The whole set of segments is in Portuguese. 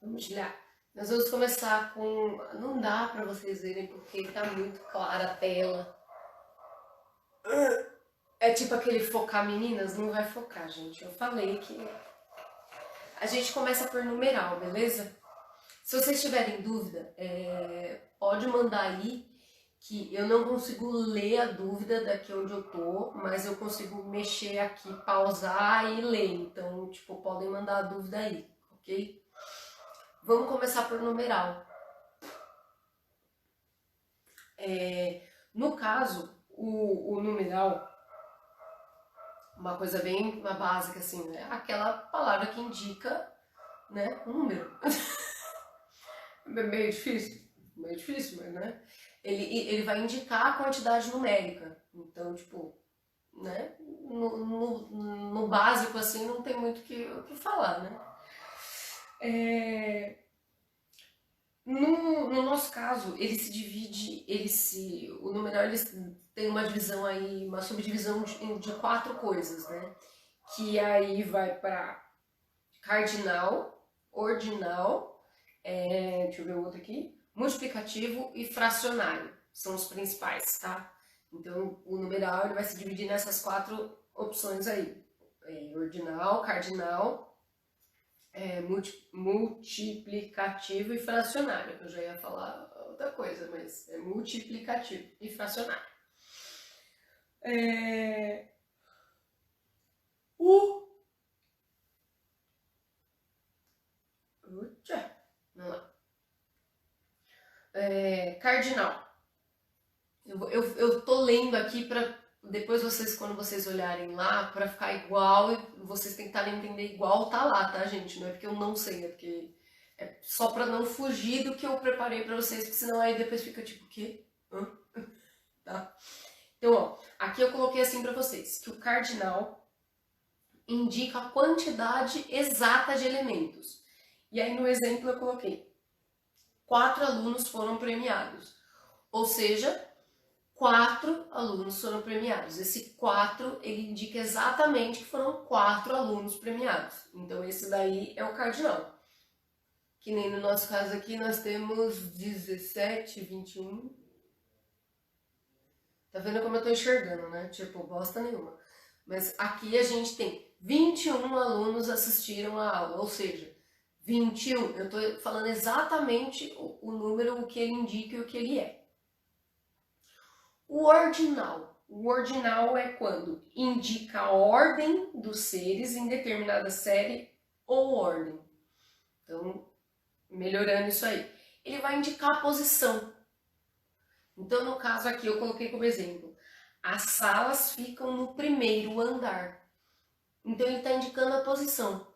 Compartilhar. Nós vamos começar com. Não dá para vocês verem porque tá muito clara a tela. É tipo aquele focar meninas, não vai focar, gente. Eu falei que a gente começa por numeral, beleza? Se vocês tiverem dúvida, pode mandar aí que eu não consigo ler a dúvida daqui onde eu tô, mas eu consigo mexer aqui, pausar e ler. Então, tipo, podem mandar a dúvida aí, ok? Vamos começar por numeral. No caso, o numeral, uma coisa bem uma básica assim, né? Aquela palavra que indica, né, um número. É meio difícil, mas né? Ele vai indicar a quantidade numérica. Então, tipo, né? No básico assim não tem muito o que falar, né? No nosso caso, ele se divide, o numeral ele tem uma divisão aí, uma subdivisão de quatro coisas, né? Que aí vai para cardinal, ordinal, deixa eu ver o outro aqui, multiplicativo e fracionário. São os principais, tá? Então, o numeral ele vai se dividir nessas quatro opções aí. Ordinal, cardinal, multiplicativo e fracionário. Eu já ia falar outra coisa, mas é multiplicativo e fracionário. O Vamos lá. Cardinal. Eu tô lendo aqui para depois vocês, quando vocês olharem lá, para ficar igual e vocês tentarem entender igual, tá lá, tá, gente? Não é porque eu não sei, é porque é só para não fugir do que eu preparei para vocês, porque senão aí depois fica tipo, o quê? Hã? Tá? Então, ó, aqui eu coloquei assim para vocês, que o cardinal indica a quantidade exata de elementos. E aí no exemplo eu coloquei 4 alunos foram premiados. Ou seja, 4 alunos foram premiados. Esse 4 ele indica exatamente que foram 4 alunos premiados. Então esse daí é o cardinal. Que nem no nosso caso aqui nós temos 17, 21. Tá vendo como eu tô enxergando, né? Tipo, bosta nenhuma. Mas aqui a gente tem 21 alunos assistiram a aula, ou seja, 21, eu tô falando exatamente o número, o que ele indica e o que ele é. O ordinal. O ordinal é quando indica a ordem dos seres em determinada série ou ordem. Então, melhorando isso aí. Ele vai indicar a posição. Então, no caso aqui, eu coloquei como exemplo. As salas ficam no primeiro andar. Então, ele está indicando a posição.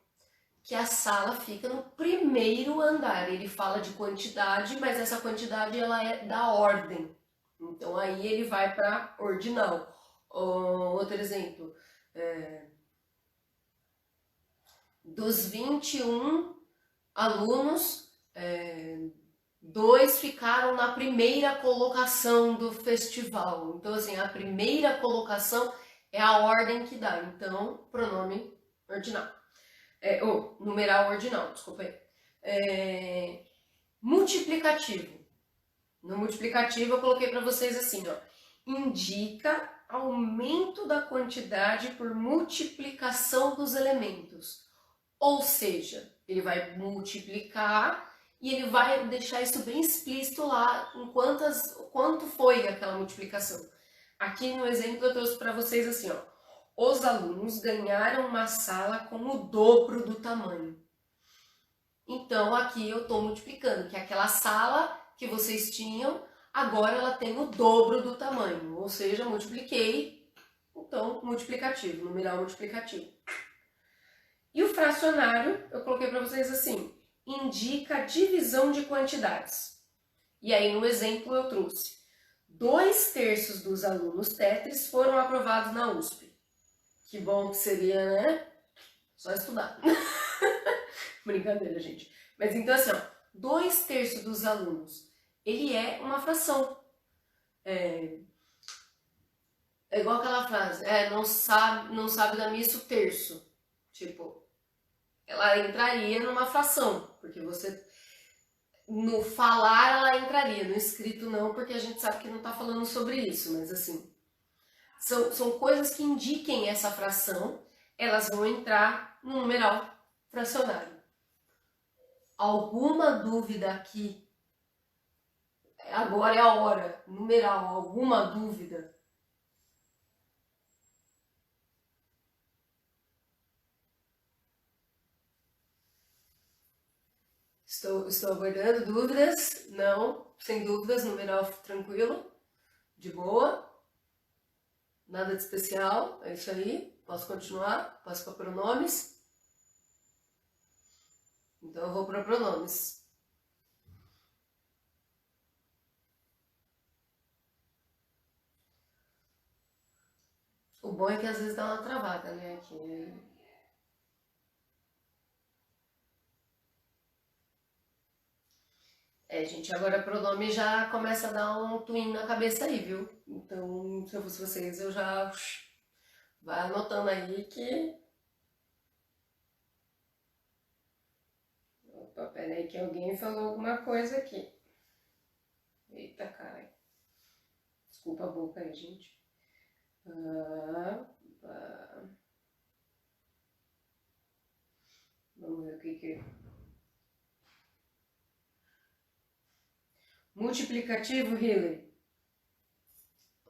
Que a sala fica no primeiro andar. Ele fala de quantidade, mas essa quantidade ela é da ordem. Então aí ele vai para ordinal. Outro exemplo, dos 21 alunos, 2 ficaram na primeira colocação do festival. Então assim, a primeira colocação é a ordem que dá. Então, pronome ordinal. Numeral ordinal, desculpa aí. Multiplicativo. No multiplicativo eu coloquei para vocês assim, ó. Indica aumento da quantidade por multiplicação dos elementos. Ou seja, ele vai multiplicar e ele vai deixar isso bem explícito lá em quanto foi aquela multiplicação. Aqui no exemplo eu trouxe para vocês assim, ó. Os alunos ganharam uma sala com o dobro do tamanho. Então aqui eu estou multiplicando, que aquela sala que vocês tinham, agora ela tem o dobro do tamanho, ou seja, multipliquei, então multiplicativo, numeral multiplicativo. E o fracionário, eu coloquei para vocês assim, indica a divisão de quantidades. E aí no exemplo eu trouxe 2/3 dos alunos TETRES foram aprovados na USP. Que bom que seria, né? Só estudar. Brincadeira, gente. Mas então assim, ó, 2/3 dos alunos, ele é uma fração. É igual aquela frase, não sabe da missa o terço. Tipo, ela entraria numa fração. porque você no falar ela entraria, no escrito não, porque a gente sabe que não está falando sobre isso, mas assim, são coisas que indiquem essa fração, elas vão entrar no numeral fracionário. Alguma dúvida aqui? Agora é a hora, numeral, alguma dúvida? Estou aguardando dúvidas? Não, sem dúvidas, numeral tranquilo, de boa, nada de especial, é isso aí. Posso continuar? Posso para pronomes? Então eu vou para pronomes. O bom é que às vezes dá uma travada, né? Aqui. Gente, agora pronome já começa a dar um twin na cabeça aí, viu? Então, se eu fosse vocês, eu já vai anotando aí que. Opa, peraí que alguém falou alguma coisa aqui. Eita, caralho. Desculpa a boca aí, gente. Vamos ver o que que... Multiplicativo, Hillary.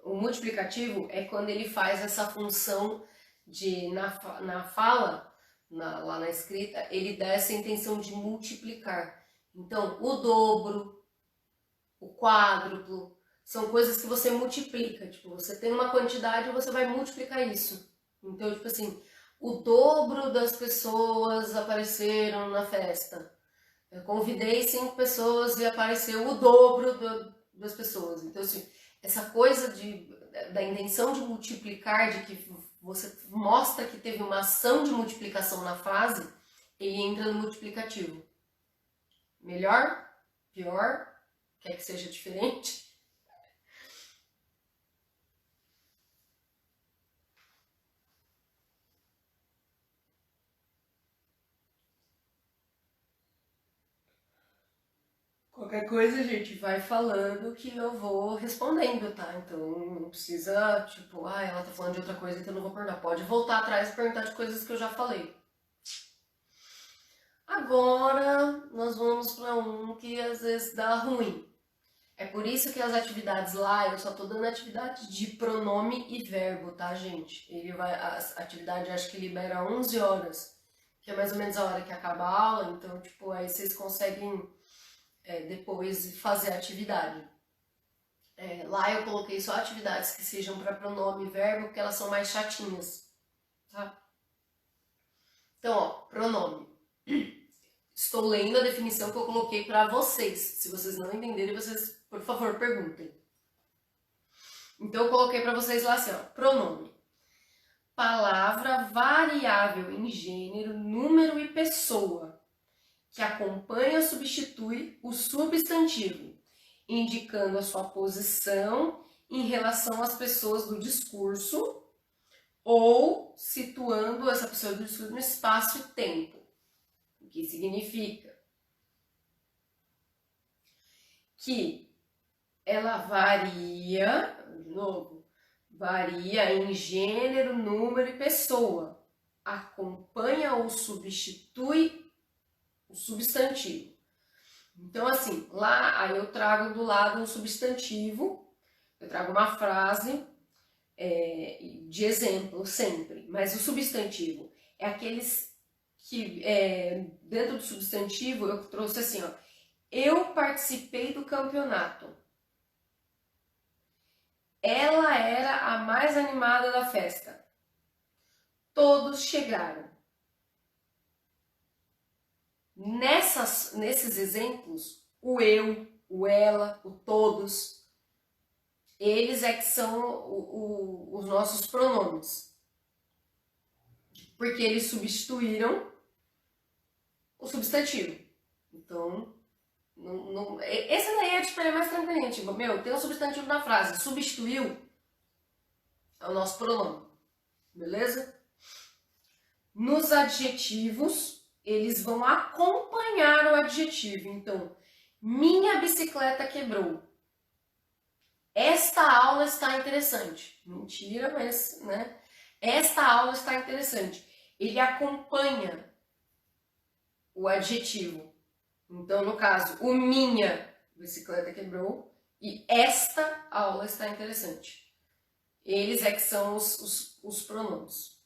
O multiplicativo é quando ele faz essa função de, na fala, lá na escrita, ele dá essa intenção de multiplicar. Então, o dobro, o quádruplo, são coisas que você multiplica. Tipo, você tem uma quantidade e você vai multiplicar isso. Então, tipo assim, o dobro das pessoas apareceram na festa. Eu convidei 5 pessoas e apareceu o dobro das pessoas. Então, assim, essa coisa da intenção de multiplicar, de que você mostra que teve uma ação de multiplicação na frase, ele entra no multiplicativo. Melhor? Pior? Quer que seja diferente? Qualquer coisa a gente vai falando que eu vou respondendo, tá? Então não precisa, tipo, ela tá falando de outra coisa, então eu não vou perguntar. Pode voltar atrás e perguntar de coisas que eu já falei. Agora nós vamos para um que às vezes dá ruim. É por isso que as atividades lá, eu só tô dando atividade de pronome e verbo, tá, gente? A atividade acho que libera 11 horas, que é mais ou menos a hora que acaba a aula, então, tipo, aí vocês conseguem depois fazer a atividade. Lá eu coloquei só atividades que sejam para pronome e verbo, porque elas são mais chatinhas, tá? Então, ó, pronome. Estou lendo a definição que eu coloquei para vocês. Se vocês não entenderem, vocês, por favor, perguntem. Então, eu coloquei para vocês lá assim, ó, pronome. Palavra variável em gênero, número e pessoa, que acompanha ou substitui o substantivo, indicando a sua posição em relação às pessoas do discurso ou situando essa pessoa do discurso no espaço e tempo. O que significa que ela varia, de novo, varia em gênero, número e pessoa, acompanha ou substitui o substantivo. Então, assim, lá aí eu trago do lado um substantivo, eu trago uma frase de exemplo sempre, mas o substantivo é aqueles que, dentro do substantivo, eu trouxe assim, ó, eu participei do campeonato. Ela era a mais animada da festa. Todos chegaram. Nesses exemplos, o eu, o ela, o todos, eles é que são os nossos pronomes. Porque eles substituíram o substantivo. Então, esse daí é tipo, mais tranquilinho. Tipo, tem um substantivo na frase, substituiu, é o nosso pronome. Beleza? Nos adjetivos, eles vão acompanhar o adjetivo. Então, minha bicicleta quebrou. Esta aula está interessante. Mentira, mas, né? Esta aula está interessante. Ele acompanha o adjetivo. Então, no caso, o minha bicicleta quebrou e esta aula está interessante. Eles é que são os pronomes.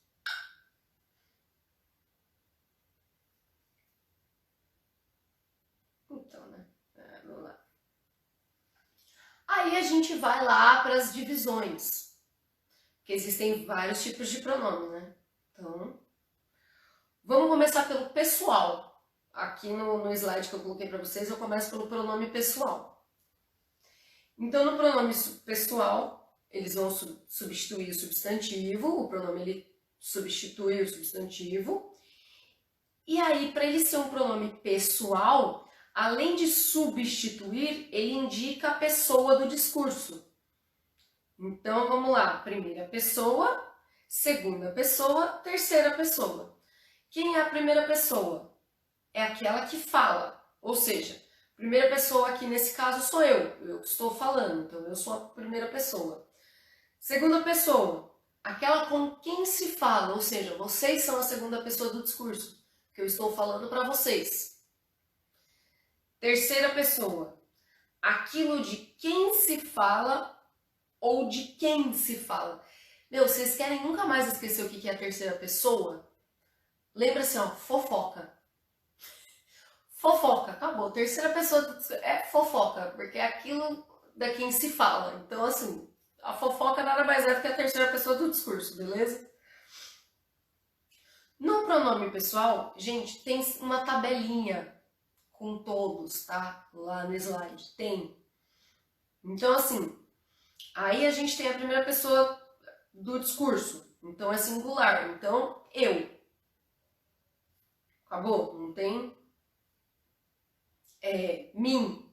Então, né? Vamos lá. Aí a gente vai lá para as divisões. Porque existem vários tipos de pronome, né? Então, vamos começar pelo pessoal. Aqui no slide que eu coloquei para vocês, eu começo pelo pronome pessoal. Então, no pronome pessoal, eles vão substituir o substantivo, o pronome ele substitui o substantivo. E aí, para ele ser um pronome pessoal, além de substituir, ele indica a pessoa do discurso. Então, vamos lá. Primeira pessoa, segunda pessoa, terceira pessoa. Quem é a primeira pessoa? É aquela que fala. Ou seja, primeira pessoa aqui nesse caso sou eu que estou falando. Então, eu sou a primeira pessoa. Segunda pessoa, aquela com quem se fala. Ou seja, vocês são a segunda pessoa do discurso, que eu estou falando para vocês. Terceira pessoa, aquilo de quem se fala ou de quem se fala. Meu, vocês querem nunca mais esquecer o que é a terceira pessoa? Lembra assim, ó, fofoca. Fofoca, acabou. Terceira pessoa é fofoca, porque é aquilo da quem se fala. Então, assim, a fofoca nada mais é do que a terceira pessoa do discurso, beleza? No pronome pessoal, gente, tem uma tabelinha com todos, tá? Lá no slide. Tem. Então, assim, aí a gente tem a primeira pessoa do discurso. Então, é singular. Então, eu. Acabou? Não tem mim.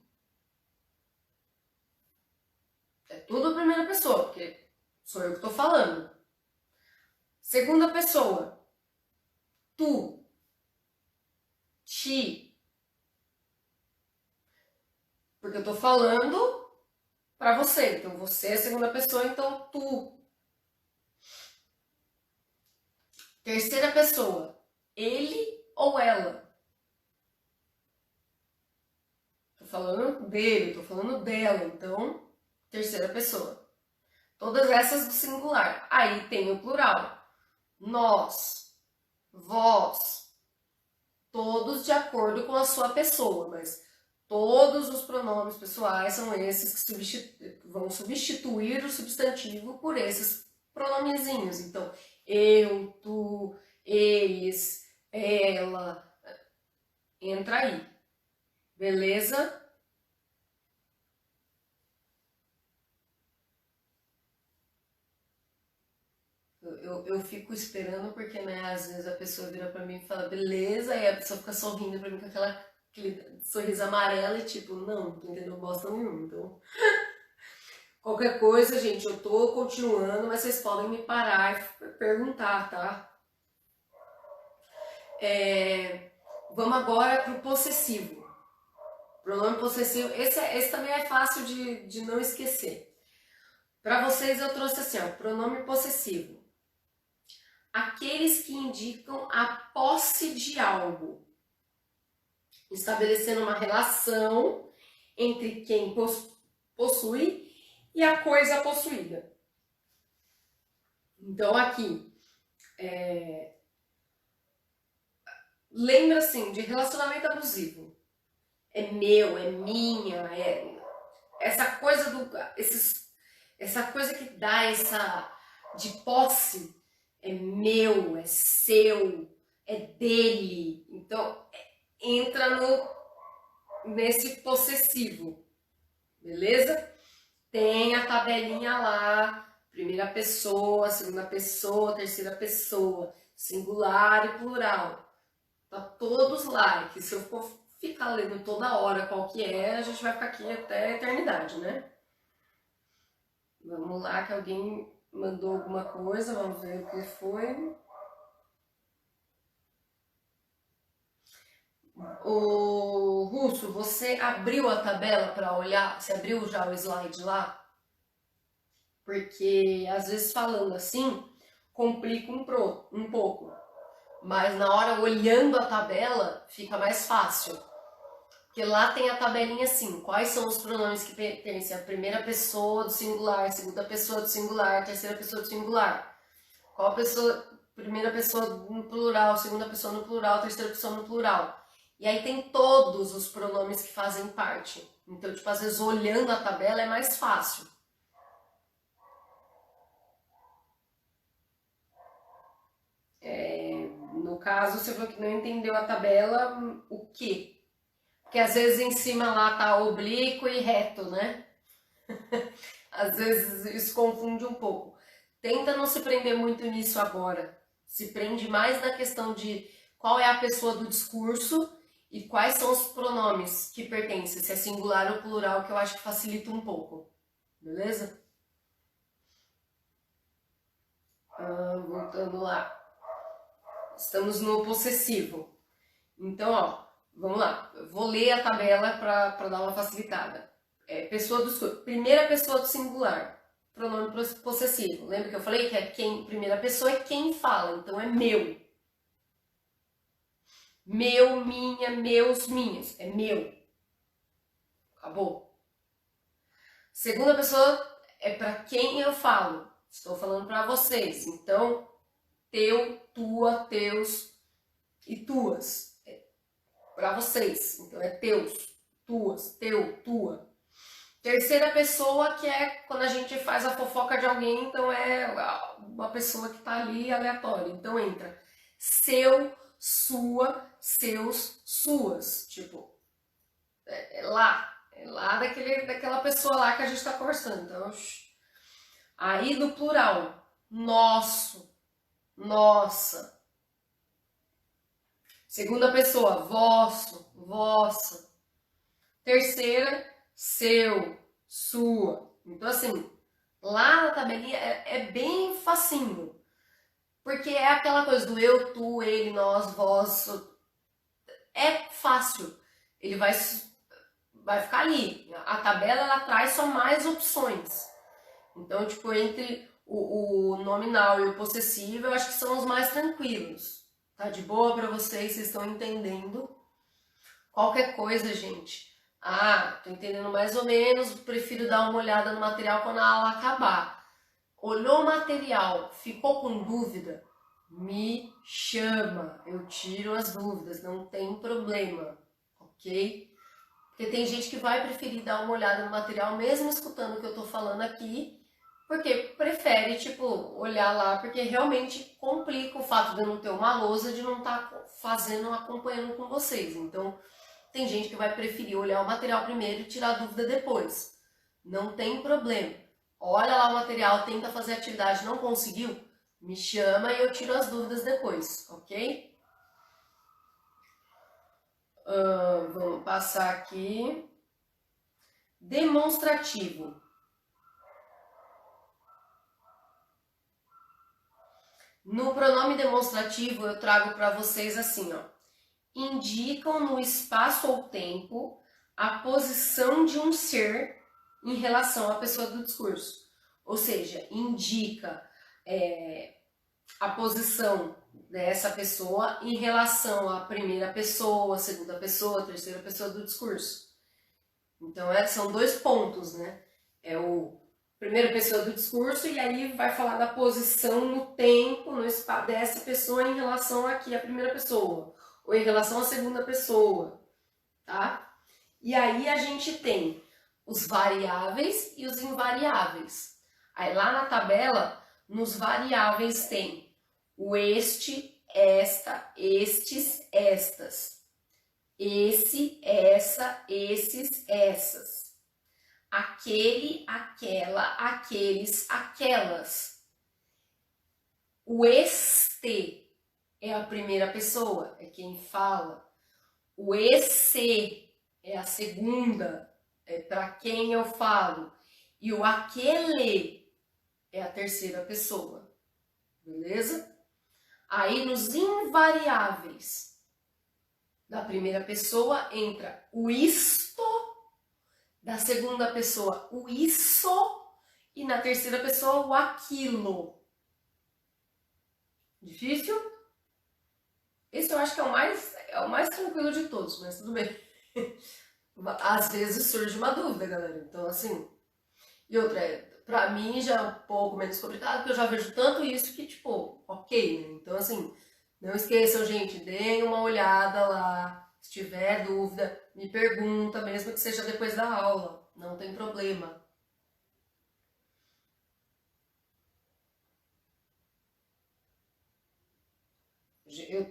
É tudo a primeira pessoa, porque sou eu que estou falando. Segunda pessoa. Tu. Ti. Porque eu estou falando para você. Então, você é a segunda pessoa, então tu. Terceira pessoa. Ele ou ela. Tô falando dele, tô falando dela. Então, terceira pessoa. Todas essas do singular. Aí tem o plural. Nós, vós, todos de acordo com a sua pessoa, mas todos os pronomes pessoais são esses que vão substituir o substantivo por esses pronomezinhos. Então, eu, tu, eles, ela, entra aí. Beleza? Eu fico esperando porque, né, às vezes a pessoa vira pra mim e fala, beleza, e a pessoa fica sorrindo pra mim com aquele sorriso amarelo e tipo, não entendeu bosta nenhuma. Então, qualquer coisa, gente, eu tô continuando, mas vocês podem me parar e perguntar, tá? Vamos agora pro possessivo. Pronome possessivo, esse também é fácil de não esquecer. Para vocês eu trouxe assim, ó, pronome possessivo. Aqueles que indicam a posse de algo, estabelecendo uma relação entre quem possui e a coisa possuída. Então aqui, lembra assim de relacionamento abusivo. É meu, é minha, é essa coisa essa coisa que dá essa de posse. É meu, é seu, é dele. Então, entra nesse possessivo, beleza? Tem a tabelinha lá, primeira pessoa, segunda pessoa, terceira pessoa, singular e plural. Tá todos lá, que se eu for ficar lendo toda hora qual que é, a gente vai ficar aqui até a eternidade, né? Vamos lá, que alguém mandou alguma coisa, vamos ver o que foi. O Russo, você abriu a tabela para olhar? Você abriu já o slide lá? Porque às vezes falando assim complica um pouco, mas na hora olhando a tabela fica mais fácil. Porque lá tem a tabelinha assim, quais são os pronomes que pertencem à primeira pessoa do singular, segunda pessoa do singular, terceira pessoa do singular. Qual a pessoa, primeira pessoa no plural, segunda pessoa no plural, terceira pessoa no plural. E aí tem todos os pronomes que fazem parte. Então, tipo, às vezes olhando a tabela é mais fácil. No caso, você falou que não entendeu a tabela, o quê? Porque às vezes em cima lá tá oblíquo e reto, né? Às vezes isso confunde um pouco. Tenta não se prender muito nisso agora. Se prende mais na questão de qual é a pessoa do discurso e quais são os pronomes que pertencem, se é singular ou plural, que eu acho que facilita um pouco. Beleza? Voltando lá. Estamos no possessivo. Então, ó, vamos lá. Eu vou ler a tabela para dar uma facilitada. Pessoa do primeira pessoa do singular, pronome possessivo. Lembra que eu falei que primeira pessoa é quem fala, então é meu. Meu, minha, meus, minhas. É meu. Acabou. Segunda pessoa é para quem eu falo. Estou falando para vocês. Então, teu, tua, teus e tuas. Para vocês. Então é teus, tuas, teu, tua. Terceira pessoa, que é quando a gente faz a fofoca de alguém, então é uma pessoa que tá ali aleatória. Então entra seu, sua, seus, suas. Tipo, é lá daquela pessoa lá que a gente tá conversando. Então, aí no plural, nosso, nossa. Segunda pessoa, vosso, vossa. Terceira, seu, sua. Então, assim, lá na tabelinha é bem facinho. Porque é aquela coisa do eu, tu, ele, nós, vós. É fácil. Ele vai ficar ali. A tabela, ela traz só mais opções. Então, tipo, entre o nominal e o possessivo, eu acho que são os mais tranquilos. Tá de boa pra vocês? Vocês estão entendendo? Qualquer coisa, gente. Tô entendendo mais ou menos, prefiro dar uma olhada no material quando a aula acabar. Olhou o material, ficou com dúvida? Me chama, eu tiro as dúvidas, não tem problema, ok? Porque tem gente que vai preferir dar uma olhada no material, mesmo escutando o que eu tô falando aqui, porque prefere, tipo, olhar lá, porque realmente complica o fato de eu não ter uma lousa, de não estar fazendo, acompanhando com vocês. Então, tem gente que vai preferir olhar o material primeiro e tirar a dúvida depois. Não tem problema. Olha lá o material, tenta fazer a atividade, não conseguiu? Me chama e eu tiro as dúvidas depois, ok? Vamos passar aqui. Demonstrativo. No pronome demonstrativo eu trago para vocês assim, ó. Indicam no espaço ou tempo a posição de um ser em relação à pessoa do discurso. Ou seja, indica a posição dessa pessoa em relação à primeira pessoa, segunda pessoa, terceira pessoa do discurso. Então, são dois pontos, né? É o primeira pessoa do discurso e aí vai falar da posição no tempo, no espaço dessa pessoa em relação aqui à primeira pessoa ou em relação à segunda pessoa, tá? E aí a gente tem os variáveis e os invariáveis. Aí lá na tabela, nos variáveis tem o este, esta, estes, estas. Esse, essa, esses, essas. Aquele, aquela, aqueles, aquelas. O este é a primeira pessoa, é quem fala. O esse é a segunda, é para quem eu falo. E o aquele é a terceira pessoa. Beleza? Aí nos invariáveis. da primeira pessoa entra o isto, da segunda pessoa o isso e na terceira pessoa o aquilo. Difícil? Esse eu acho que é o mais tranquilo de todos, mas tudo bem. Às vezes surge uma dúvida, galera. Então, assim. E outra, pra mim já é um pouco menos complicado, porque eu já vejo tanto isso que, tipo, ok, né? Então, assim, não esqueçam, gente, deem uma olhada lá. Se tiver dúvida, me pergunta, mesmo que seja depois da aula. Não tem problema. Eu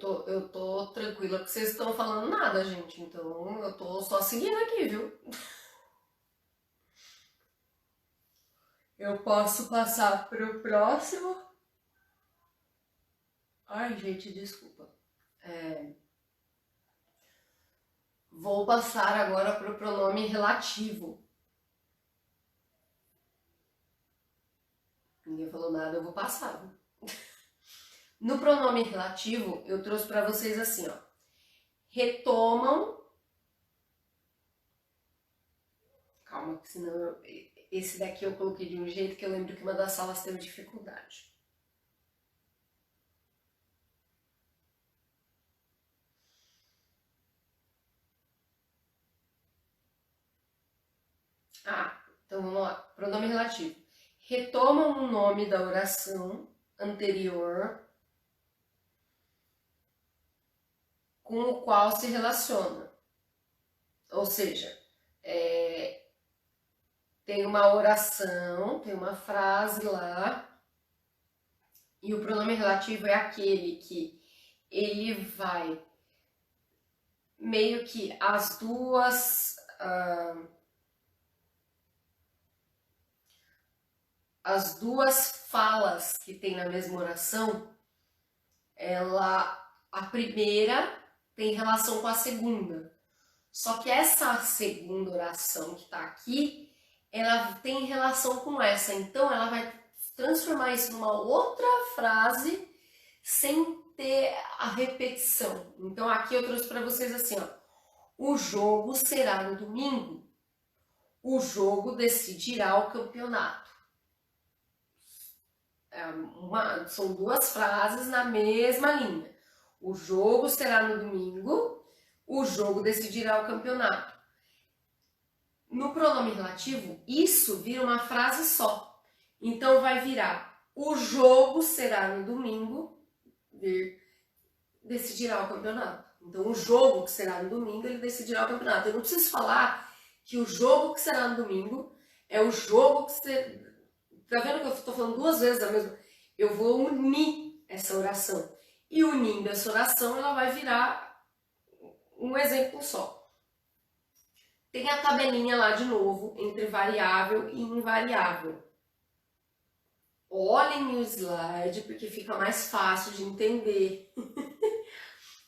tô tranquila que vocês estão falando nada, gente. Então eu tô só seguindo aqui, viu? Eu posso passar pro próximo. Ai, gente, desculpa. É, vou passar agora pro pronome relativo. Ninguém falou nada, eu vou passar, viu? No pronome relativo, eu trouxe para vocês assim, ó. Retomam. Calma, que senão esse daqui eu coloquei de um jeito que eu lembro que uma das salas teve dificuldade. Ah, então vamos lá. Pronome relativo. Retomam o nome da oração anterior com o qual se relaciona. Ou seja, tem uma oração, tem uma frase lá, e o pronome relativo é aquele que ele vai meio que as duas falas que tem na mesma oração, a primeira tem relação com a segunda. Só que essa segunda oração que está aqui, ela tem relação com essa. Então ela vai transformar isso numa outra frase sem ter a repetição. Então aqui eu trouxe para vocês assim, ó. O jogo será no domingo. O jogo decidirá o campeonato. São duas frases na mesma linha. O jogo será no domingo, o jogo decidirá o campeonato. No pronome relativo, isso vira uma frase só. Então vai virar: o jogo será no domingo, decidirá o campeonato. Então o jogo que será no domingo, ele decidirá o campeonato. Eu não preciso falar que o jogo que será no domingo é o jogo que você... Tá vendo que eu estou falando duas vezes a mesma? Eu vou unir essa oração. E unindo essa oração, ela vai virar um exemplo só. Tem a tabelinha lá de novo, entre variável e invariável. Olhem o slide, porque fica mais fácil de entender.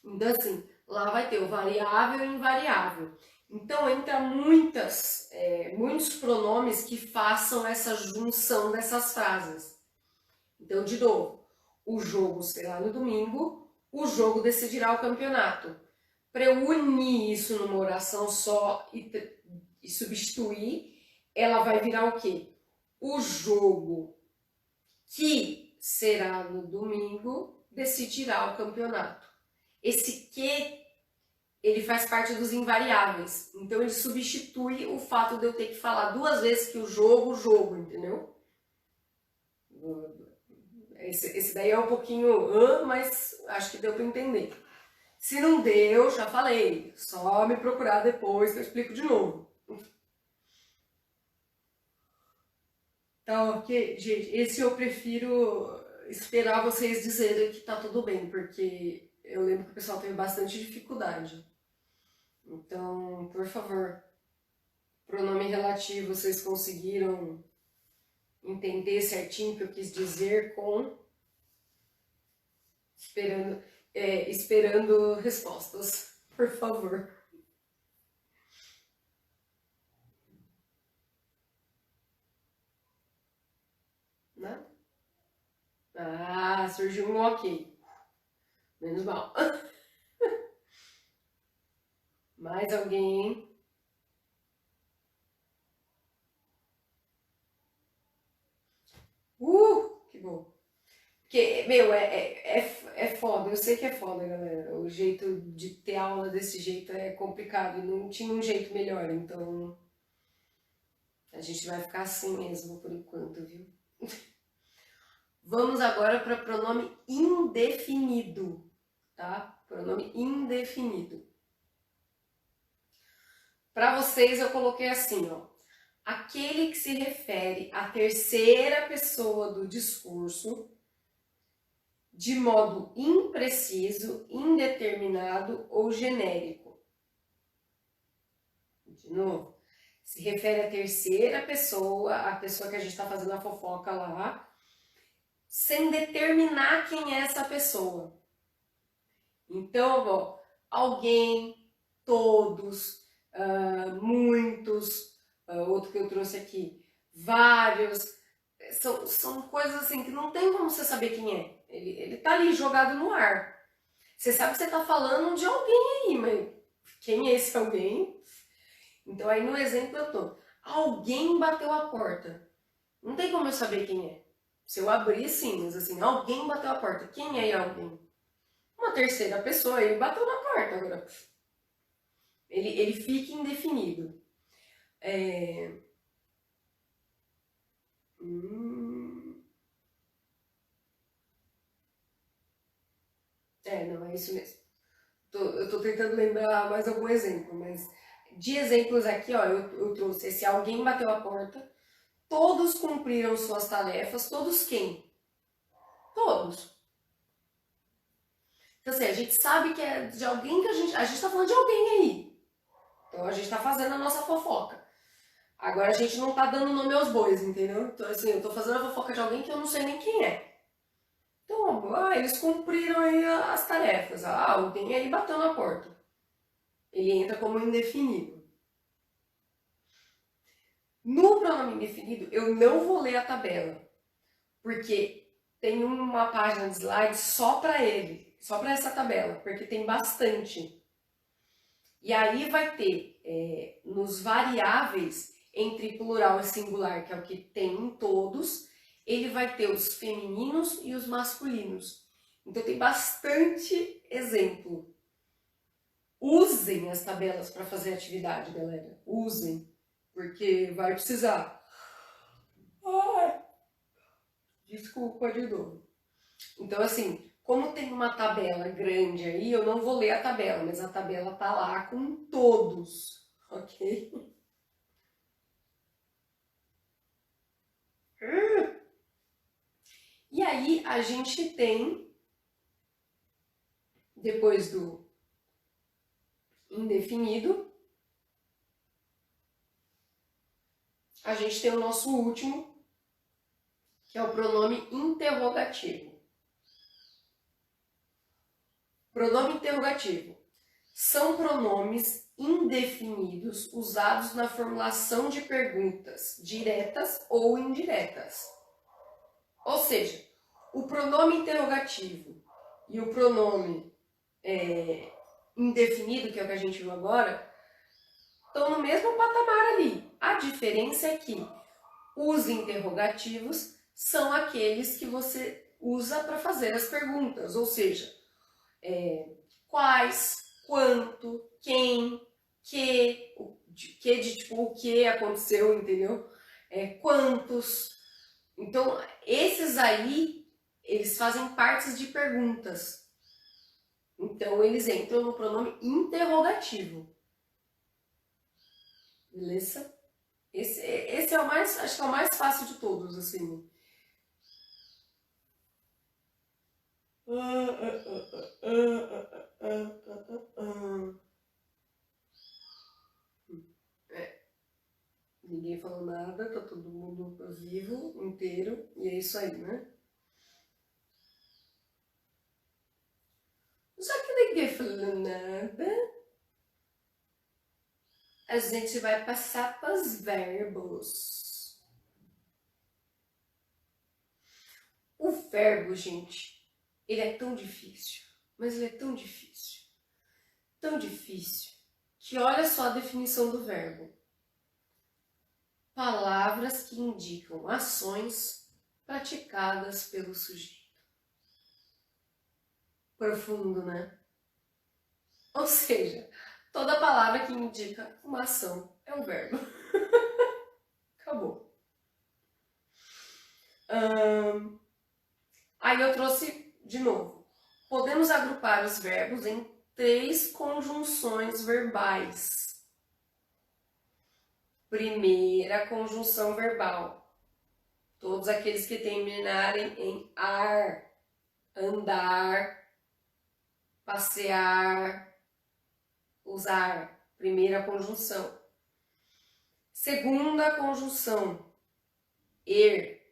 Então, assim, lá vai ter o variável e o invariável. Então, entra muitos pronomes que façam essa junção dessas frases. Então, de novo, o jogo será no domingo, o jogo decidirá o campeonato. Para eu unir isso numa oração só e substituir, ela vai virar o quê? O jogo que será no domingo decidirá o campeonato. Esse que, ele faz parte dos invariáveis. Então, ele substitui o fato de eu ter que falar duas vezes que o jogo, entendeu? Esse daí é um pouquinho, mas acho que deu para entender. Se não deu, já falei, só me procurar depois que eu explico de novo. Tá ok? Gente, esse eu prefiro esperar vocês dizerem que tá tudo bem, porque eu lembro que o pessoal teve bastante dificuldade. Então, por favor, pronome relativo, vocês conseguiram entender certinho o que eu quis dizer com esperando respostas, por favor. Né? Ah, surgiu um ok. Menos mal. Mais alguém? Que bom. Porque, meu, é foda. Eu sei que é foda, galera. O jeito de ter aula desse jeito é complicado. E não tinha um jeito melhor. Então, a gente vai ficar assim mesmo por enquanto, viu? Vamos agora para pronome indefinido, tá? Pronome indefinido. Para vocês eu coloquei assim, ó. Aquele que se refere à terceira pessoa do discurso de modo impreciso, indeterminado ou genérico. De novo, se refere à terceira pessoa, a pessoa que a gente está fazendo a fofoca lá, sem determinar quem é essa pessoa. Então, ó, alguém, todos, muitos, outro que eu trouxe aqui, vários, são coisas assim que não tem como você saber quem é. Ele tá ali jogado no ar. Você sabe que você tá falando de alguém aí, mas quem é esse alguém? Então aí no exemplo eu tô. Alguém bateu a porta. Não tem como eu saber quem é. Se eu abrir, sim, mas assim, alguém bateu a porta. Quem é alguém? Uma terceira pessoa, ele bateu na porta agora. Ele fica indefinido. Não, é isso mesmo. Eu tô tentando lembrar mais algum exemplo, mas de exemplos aqui, ó, eu trouxe esse alguém bateu a porta, todos cumpriram suas tarefas, todos quem? Todos. Então assim, a gente sabe que é de alguém que a gente tá falando de alguém aí. Então a gente tá fazendo a nossa fofoca. Agora a gente não tá dando nome aos bois, entendeu? Então assim, eu tô fazendo a fofoca de alguém que eu não sei nem quem é. Então, eles cumpriram aí as tarefas. Alguém aí bateu na porta. Ele entra como indefinido. No pronome indefinido, eu não vou ler a tabela, porque tem uma página de slide só para ele, só para essa tabela, porque tem bastante. E aí vai ter, nos variáveis, entre plural e singular, que é o que tem em todos, ele vai ter os femininos e os masculinos. Então tem bastante exemplo. Usem as tabelas para fazer atividade, galera. Usem, porque vai precisar. Ai, desculpa de novo. Então, assim, como tem uma tabela grande aí, eu não vou ler a tabela, mas a tabela tá lá com todos, ok? E aí a gente tem, depois do indefinido, a gente tem o nosso último, que é o pronome interrogativo. Pronome interrogativo são pronomes indefinidos usados na formulação de perguntas diretas ou indiretas. Ou seja, o pronome interrogativo e o pronome indefinido, que é o que a gente viu agora, estão no mesmo patamar ali. A diferença é que os interrogativos são aqueles que você usa para fazer as perguntas, ou seja, quais, quanto, quem, que de tipo o que aconteceu, entendeu? Quantos. Então, esses aí, eles fazem partes de perguntas. Então, eles entram no pronome interrogativo. Beleza? Esse é o mais, acho que é o mais fácil de todos, assim. Ninguém falou nada, tá todo mundo vivo, inteiro, e é isso aí, né? Já que ninguém falou nada, a gente vai passar para os verbos. O verbo, gente, ele é tão difícil, mas ele é tão difícil, que olha só a definição do verbo. Palavras que indicam ações praticadas pelo sujeito. Profundo, né? Ou seja, toda palavra que indica uma ação é um verbo. Acabou. Aí eu trouxe de novo. Podemos agrupar os verbos em 3 conjunções verbais. Primeira conjunção verbal. Todos aqueles que terminarem em ar, andar, passear, usar. Primeira conjunção. Segunda conjunção. Ir,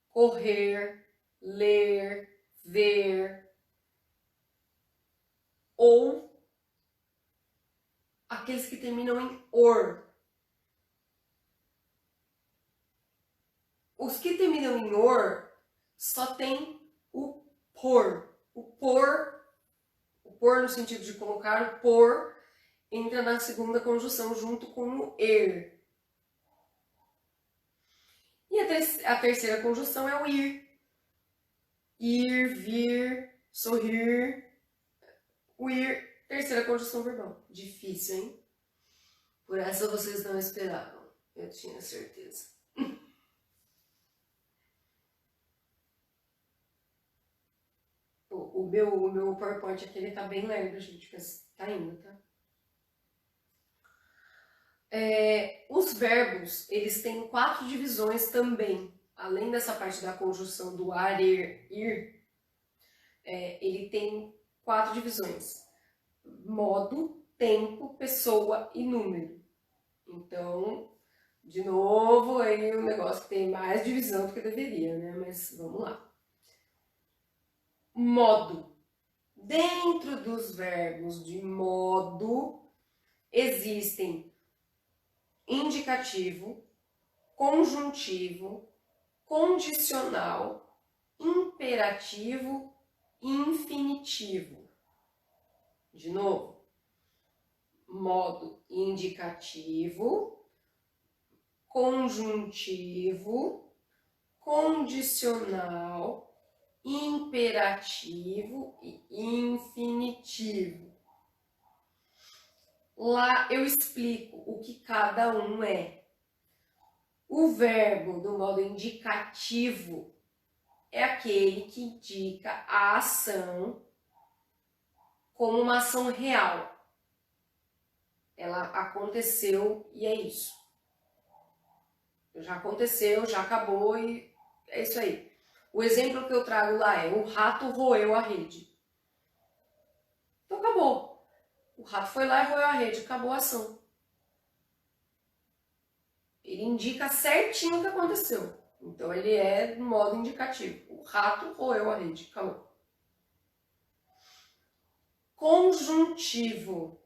correr, ler, ver. Ou aqueles que terminam em or. Os que terminam em or só tem o por. O por no sentido de colocar o por, entra na segunda conjunção junto com o er. E a terceira conjunção é o ir. Ir, vir, sorrir. O ir, terceira conjunção verbal. Difícil, hein? Por essa vocês não esperavam. Eu tinha certeza. O meu PowerPoint aqui, ele tá bem lerdo, gente, mas tá indo, tá? Os verbos, eles têm 4 divisões também. Além dessa parte da conjunção do ar, ir, ele tem 4 divisões. Modo, tempo, pessoa e número. Então, de novo, aí o negócio tem mais divisão do que deveria, né? Mas vamos lá. Modo. Dentro dos verbos de modo, existem indicativo, conjuntivo, condicional, imperativo e infinitivo. De novo, modo indicativo, conjuntivo, condicional, imperativo e infinitivo. Lá eu explico o que cada um é. O verbo do modo indicativo é aquele que indica a ação como uma ação real. Ela aconteceu e é isso. Já aconteceu, já acabou e é isso aí. O exemplo que eu trago lá é: o rato roeu a rede. Então acabou. O rato foi lá e roeu a rede, acabou a ação. Ele indica certinho o que aconteceu. Então ele é no modo indicativo. O rato roeu a rede, acabou. Conjuntivo.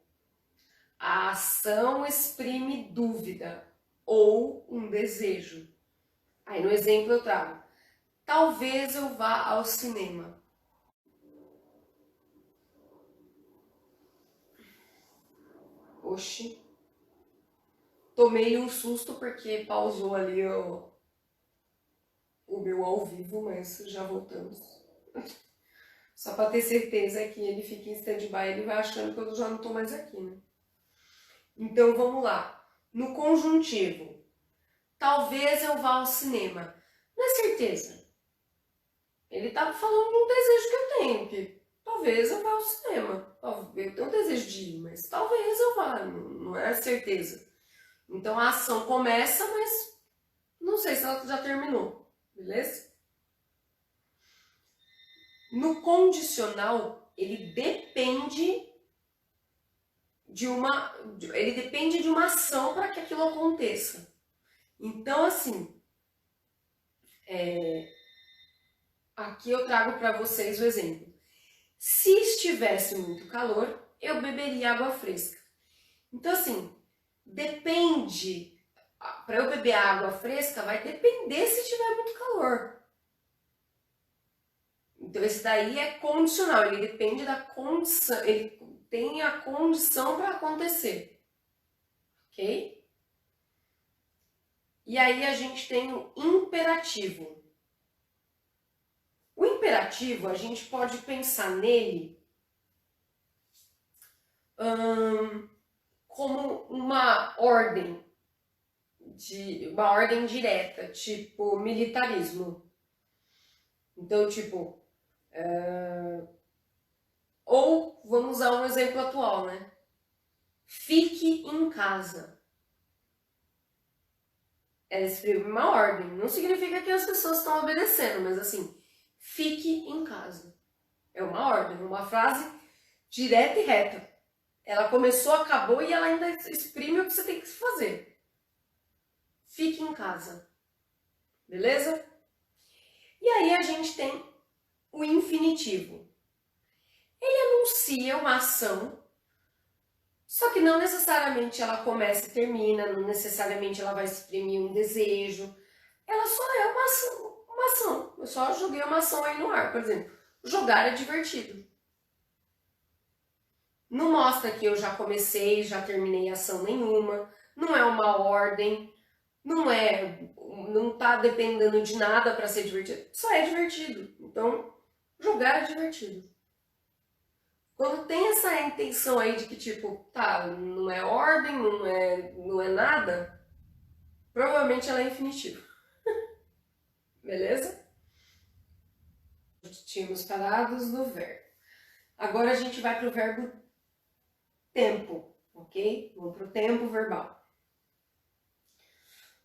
A ação exprime dúvida ou um desejo. Aí no exemplo eu trago: talvez eu vá ao cinema. Oxi. Tomei um susto porque pausou ali o meu ao vivo, mas já voltamos. Só para ter certeza que ele fica em stand-by, ele vai achando que eu já não estou mais aqui, né? Então vamos lá. No conjuntivo, talvez eu vá ao cinema. Não é certeza. Ele estava falando de um desejo que eu tenho, que talvez eu vá ao cinema. Eu tenho um desejo de ir, mas talvez eu vá, não é certeza. Então a ação começa, mas não sei se ela já terminou, beleza? No condicional, ele depende de uma ação para que aquilo aconteça. Então, assim, aqui eu trago para vocês o exemplo. Se estivesse muito calor, eu beberia água fresca. Então, assim, depende. Para eu beber água fresca, vai depender se tiver muito calor. Então, esse daí é condicional, ele depende da condição, ele tem a condição para acontecer. ok? E aí a gente tem o imperativo. O imperativo, a gente pode pensar nele como uma ordem direta, tipo militarismo. Então, tipo, ou vamos usar um exemplo atual, né? Fique em casa. Ela escreve uma ordem. Não significa que as pessoas estão obedecendo, mas assim, fique em casa. É uma ordem, uma frase direta e reta. Ela começou, acabou e ela ainda exprime o que você tem que fazer. Fique em casa. Beleza? E aí a gente tem o infinitivo. Ele anuncia uma ação, só que não necessariamente ela começa e termina, não necessariamente ela vai exprimir um desejo. Ela só é uma ação. Eu só joguei uma ação aí no ar, por exemplo. Jogar é divertido. Não mostra que eu já comecei, já terminei ação nenhuma. Não é uma ordem. Não tá dependendo de nada para ser divertido. Só é divertido. Então, jogar é divertido. Quando tem essa intenção aí de que tipo, tá, não é ordem, não é nada, provavelmente ela é infinitivo. Beleza? Tínhamos parados no verbo. Agora a gente vai para o verbo tempo, ok? Vamos para o tempo verbal.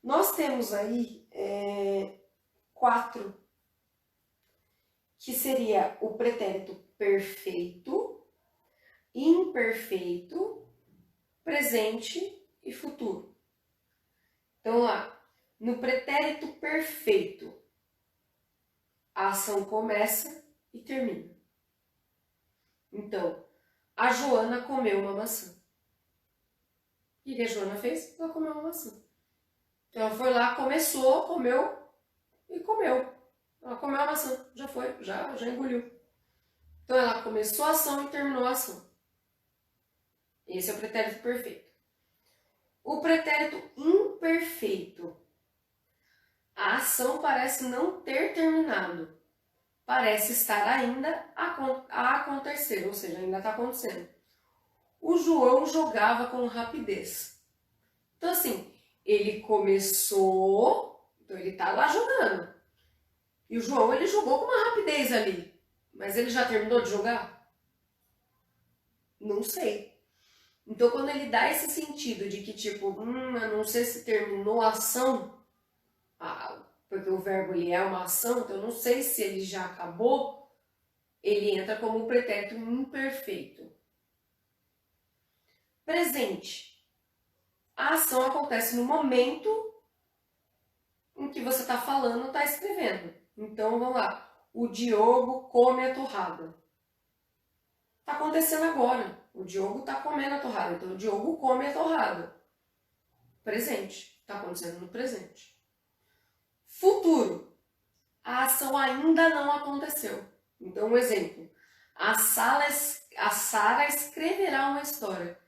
Nós temos aí 4, que seria o pretérito perfeito, imperfeito, presente e futuro. Então lá, no pretérito perfeito, a ação começa e termina. Então, a Joana comeu uma maçã. E o que a Joana fez? Ela comeu uma maçã. Então ela foi lá, começou, comeu e comeu. Ela comeu a maçã, já foi, já engoliu. Então ela começou a ação e terminou a ação. Esse é o pretérito perfeito. O pretérito imperfeito. A ação parece não ter terminado. Parece estar ainda a acontecer, ou seja, ainda está acontecendo. O João jogava com rapidez. Então assim, ele começou, então ele está lá jogando. E o João, ele jogou com uma rapidez ali. Mas ele já terminou de jogar? Não sei. Então, quando ele dá esse sentido de que, tipo, eu não sei se terminou a ação, porque o verbo ele é uma ação, então eu não sei se ele já acabou, ele entra como um pretérito imperfeito. Presente. A ação acontece no momento em que você está falando, está escrevendo. Então, vamos lá. O Diogo come a torrada. Está acontecendo agora. O Diogo está comendo a torrada. Então, o Diogo come a torrada. Presente. Está acontecendo no presente. Futuro. A ação ainda não aconteceu. Então, um exemplo. A Sara escreverá uma história.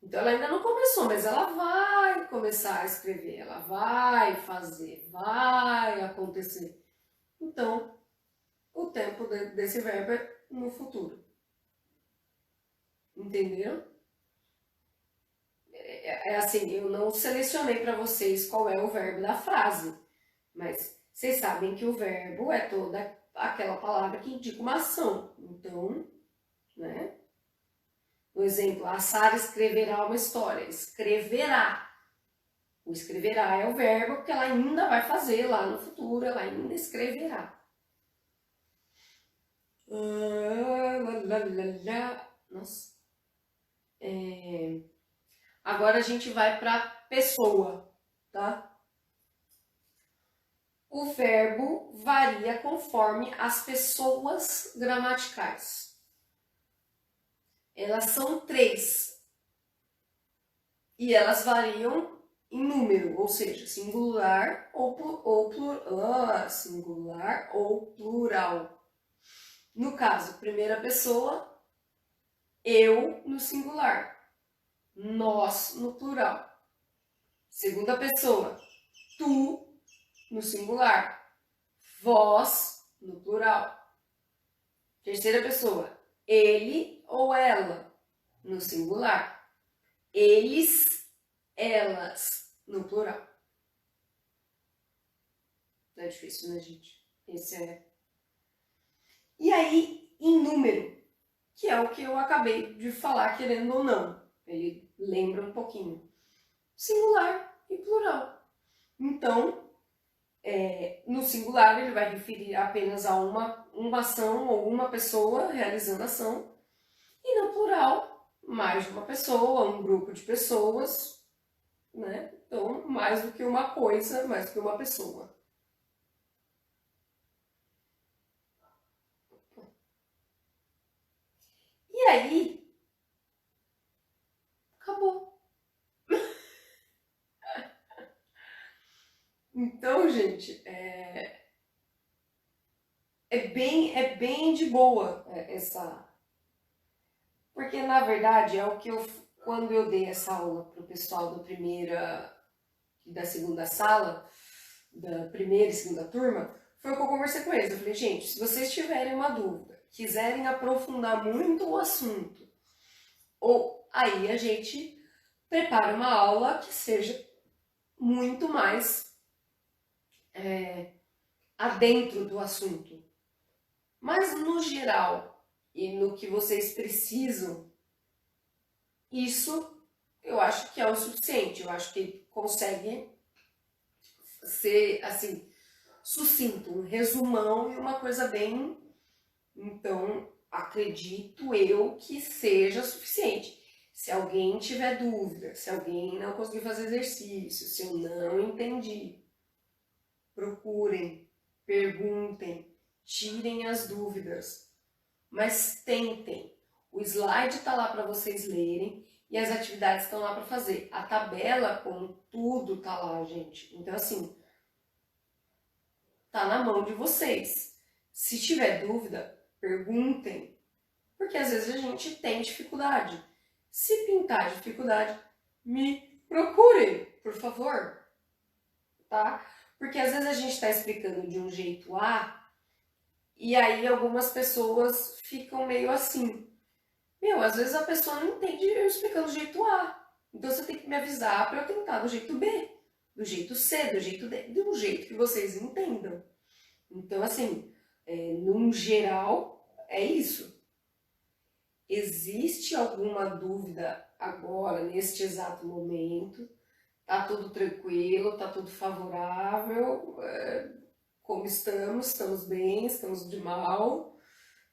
Então, ela ainda não começou, mas ela vai começar a escrever. Ela vai fazer. Vai acontecer. Então, o tempo desse verbo é no futuro. Entenderam? É assim, eu não selecionei para vocês qual é o verbo da frase, mas vocês sabem que o verbo é toda aquela palavra que indica uma ação. Então, né? No exemplo, a Sara escreverá uma história. Escreverá. O escreverá é o verbo que ela ainda vai fazer lá no futuro, ela ainda escreverá. Nossa. Agora a gente vai para pessoa, tá? O verbo varia conforme as pessoas gramaticais. Elas são 3. E elas variam em número, ou seja, singular ou plural. No caso, primeira pessoa, eu no singular, nós no plural. Segunda pessoa, tu no singular, vós no plural. Terceira pessoa, ele ou ela no singular. Eles, elas no plural. Não é difícil, né, gente? Esse é. E aí, em número, que é o que eu acabei de falar, querendo ou não. Ele lembra um pouquinho. Singular e plural. Então, no singular, ele vai referir apenas a uma ação ou uma pessoa realizando a ação. E no plural, mais de uma pessoa, um grupo de pessoas, né? Então, mais do que uma coisa, mais do que uma pessoa. E aí, acabou. Então, gente, é bem de boa essa. Porque, na verdade, é o que quando eu dei essa aula para o pessoal da primeira e da segunda sala, da primeira e segunda turma, foi o que eu conversei com eles. Eu falei, gente, se vocês tiverem uma dúvida, quiserem aprofundar muito o assunto, ou aí a gente prepara uma aula que seja muito mais adentro do assunto. Mas no geral e no que vocês precisam, isso eu acho que é o suficiente. Eu acho que consegue ser assim sucinto, um resumão e uma coisa bem. Então, acredito eu que seja suficiente. Se alguém tiver dúvida, se alguém não conseguir fazer exercício, se eu não entendi, procurem, perguntem, tirem as dúvidas, mas tentem. O slide está lá para vocês lerem e as atividades estão lá para fazer. A tabela com tudo está lá, gente. Então, assim, tá na mão de vocês. Se tiver dúvida, perguntem, porque às vezes a gente tem dificuldade. Se pintar dificuldade, me procurem, por favor, tá? Porque às vezes a gente está explicando de um jeito A e aí algumas pessoas ficam meio assim. Meu, às vezes a pessoa não entende eu explicando do jeito A. Então você tem que me avisar para eu tentar do jeito B, do jeito C, do jeito D, de um jeito que vocês entendam. Então, assim, num geral, é isso. Existe alguma dúvida agora, neste exato momento? Tá tudo tranquilo, tá tudo favorável? Como estamos? Estamos bem? Estamos de mal?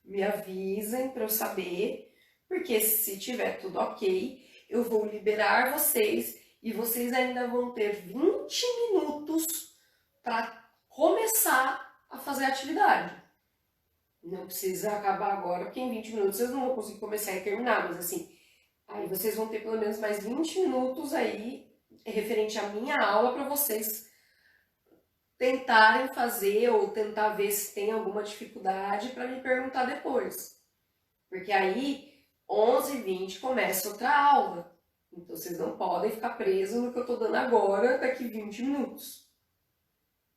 Me avisem para eu saber, porque se tiver tudo ok, eu vou liberar vocês e vocês ainda vão ter 20 minutos para começar a fazer a atividade. Não precisa acabar agora, porque em 20 minutos vocês não vão conseguir começar e terminar, mas assim, aí vocês vão ter pelo menos mais 20 minutos aí referente à minha aula para vocês tentarem fazer ou tentar ver se tem alguma dificuldade para me perguntar depois. Porque aí, 11h20 começa outra aula. Então vocês não podem ficar presos no que eu estou dando agora, daqui 20 minutos.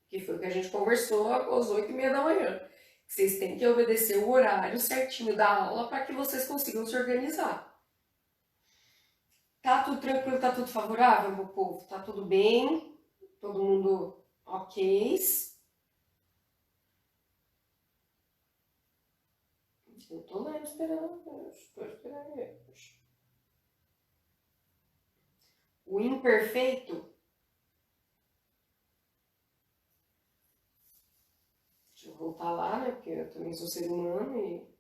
Que foi o que a gente conversou às 8h30 da manhã. Vocês têm que obedecer o horário certinho da aula para que vocês consigam se organizar. Tá tudo tranquilo, tá tudo favorável, meu povo? Tá tudo bem? Todo mundo ok? Eu tô lá esperando, estou esperando eles. O imperfeito. Deixa eu voltar lá, né? Porque eu também sou ser humano e.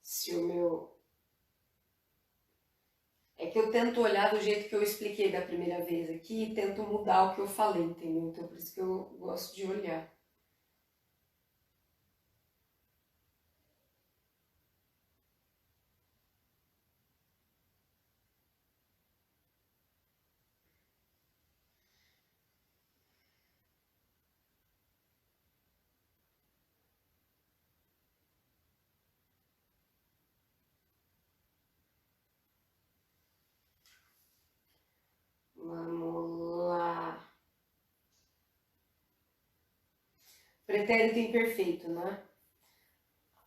Se o meu. É que eu tento olhar do jeito que eu expliquei da primeira vez aqui e tento mudar o que eu falei, entendeu? Então por isso que eu gosto de olhar. Pretérito imperfeito, né?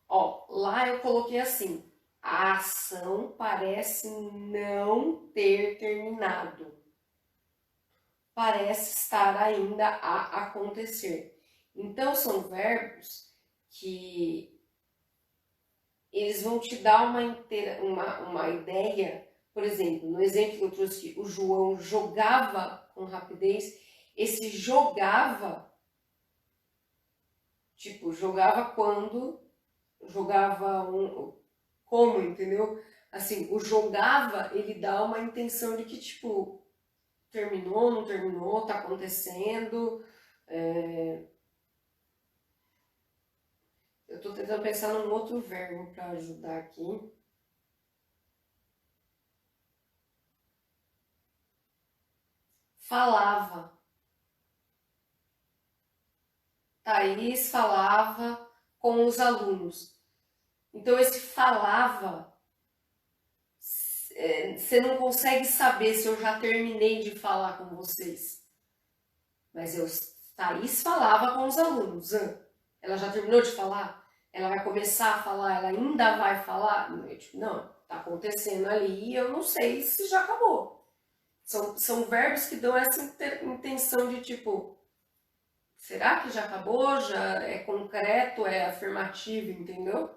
Ó, lá eu coloquei assim: a ação parece não ter terminado. Parece estar ainda a acontecer. Então, são verbos que eles vão te dar uma ideia. Por exemplo, no exemplo que eu trouxe, o João jogava com rapidez. Esse jogava, tipo, jogava quando, jogava como, entendeu? Assim, o jogava, ele dá uma intenção de que, tipo, terminou, não terminou, tá acontecendo. Eu tô tentando pensar num outro verbo para ajudar aqui. Falava. Thaís falava com os alunos. Então, esse falava, você não consegue saber se eu já terminei de falar com vocês. Mas Thaís falava com os alunos. Ela já terminou de falar? Ela vai começar a falar? Ela ainda vai falar? Não, tá acontecendo ali e eu não sei se já acabou. São verbos que dão essa intenção de tipo, será que já acabou? Já é concreto, é afirmativo, entendeu?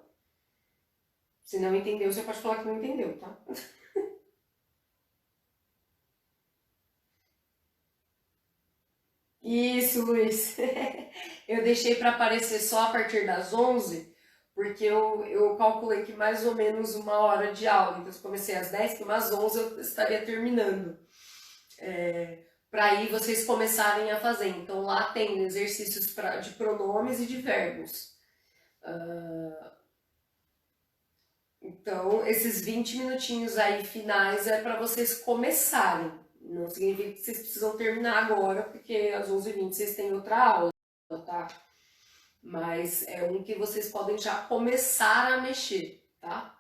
Se não entendeu, você pode falar que não entendeu, tá? Isso, Luiz. Eu deixei para aparecer só a partir das 11, porque eu calculei que mais ou menos uma hora de aula. Então, se eu comecei às 10, que umas 11 eu estaria terminando. Para aí vocês começarem a fazer. Então, lá tem exercícios de pronomes e de verbos. Então, esses 20 minutinhos aí finais é para vocês começarem. Não significa que vocês precisam terminar agora, porque às 11h20 vocês têm outra aula, tá? Mas é um que vocês podem já começar a mexer, tá?